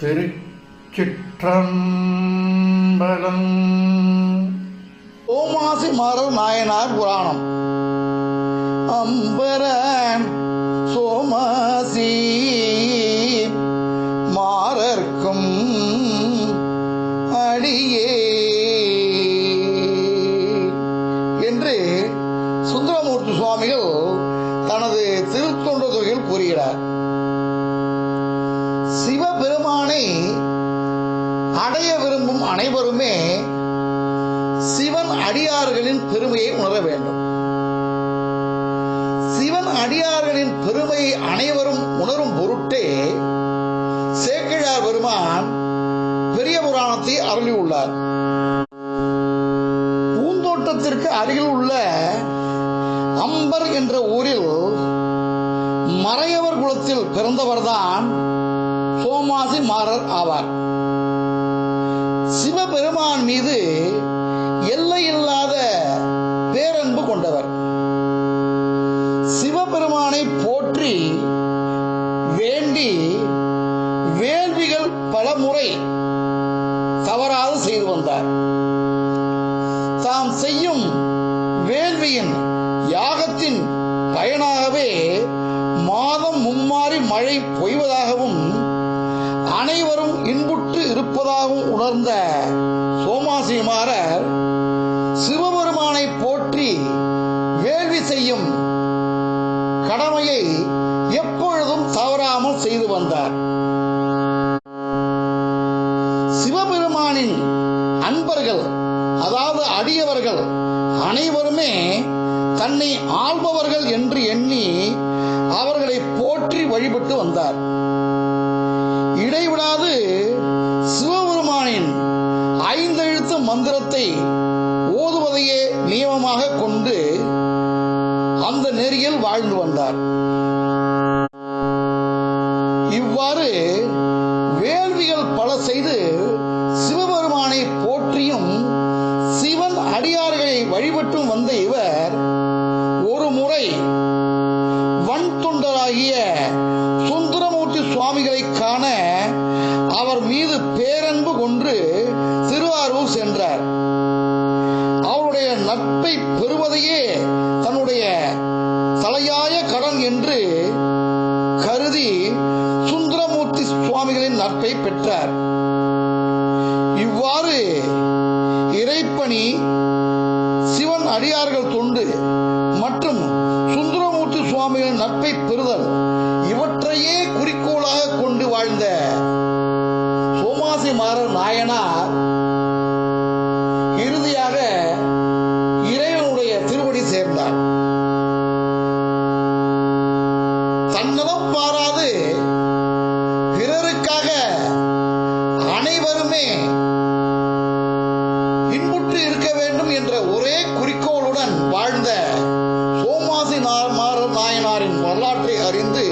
திருச்சிற்றம்பலம். சோமாசி மாறர் நாயனார் புராணம். அம்பரன் சோமாசி மாறர்க்கும் அடியே என்று சுந்தரமூர்த்தி சுவாமிகள் தனது திருத்தொண்ட தொகையில் கூறுகிறார். சிவபெருமானை அடைய விரும்பும் அனைவருமே சிவன் அடியார்களின் பெருமையை உணர வேண்டும். சிவன் அடியார்களின் பெருமையை அனைவரும் உணரும் பொருட்டே சேக்கிழார் பெருமான் பெரிய புராணத்தை அருளியுள்ளார். பூந்தோட்டத்திற்கு அருகில் உள்ள அம்பர் என்ற ஊரில் மறையவர் குலத்தில் பிறந்தவர்தான் சோமாசி மாறர் ஆவார். சிவபெருமான் மீது எல்லையில்லாத பேரன்பு கொண்டவர். சிவபெருமானை போற்றி வேண்டி வேள்விகள் பல முறை தவறாது செய்து வந்தார். தாம் செய்யும் வேள்வியின் யாகத்தின் பயனாகவே மாதம் மும்மாறி மழை பொய்வதாகவும் அனைவரும் இன்புற்று இருப்பதாகவும் உணர்ந்த சோமாசி மாறர் சிவபெருமானை போற்றி வேள்வி செய்யும் கடமையை எப்பொழுதும் தவறாமல் செய்து வந்தார். சிவபெருமானின் அன்பர்கள், அதாவது அடியவர்கள் அனைவருமே தன்னை ஆள்பவர்கள் என்று எண்ணி அவர்களை போற்றி வழிபட்டு வந்தார். இடைவிடாது சிவபெருமானின் 5 எழுத்து மந்திரத்தை ஓதுவதையே நியமமாக கொண்டு அந்த நெறியில் வாழ்ந்து வந்தார். இவ்வாறு வேள்விகள் பல செய்து சிவபெருமானை போற்றியும் சிவன் அடியார்களை வழிபட்டும் வந்த இவர் ஒரு முறை வன் தொண்டராகிய சுந்தரமூர்த்தி சுவாமிகளை காண அவர் மீது பேரன்பு கொண்டு திருவாரூர் சென்றார். அவருடைய நட்பை பெறுவதையே தன்னுடைய தலையாய கடன் என்று கருதி சுந்தரமூர்த்தி சுவாமிகளின் நட்பை பெற்றார். இவ்வாறு இறைப்பணி, சிவன் அடியார்கள் தொண்டு மற்றும் சுந்தரமூர்த்தி சுவாமிகளின் நட்பை பெறுதல் இவற்றையே குறிக்கோளாக கொண்டு வாழ்ந்த சோமாசி மாறர் நாயனார் இறுதியாக இறைவனுடைய திருவடி சேர்ந்தார். தன்னலம் பாராது பிறருக்காக அனைவருமே இன்புற்று இருக்க வேண்டும் என்ற ஒரே குறிக்கோளுடன் வாழ்ந்த சோமாசி மாறர் நாயனாரின் வரலாற்றை அறிந்து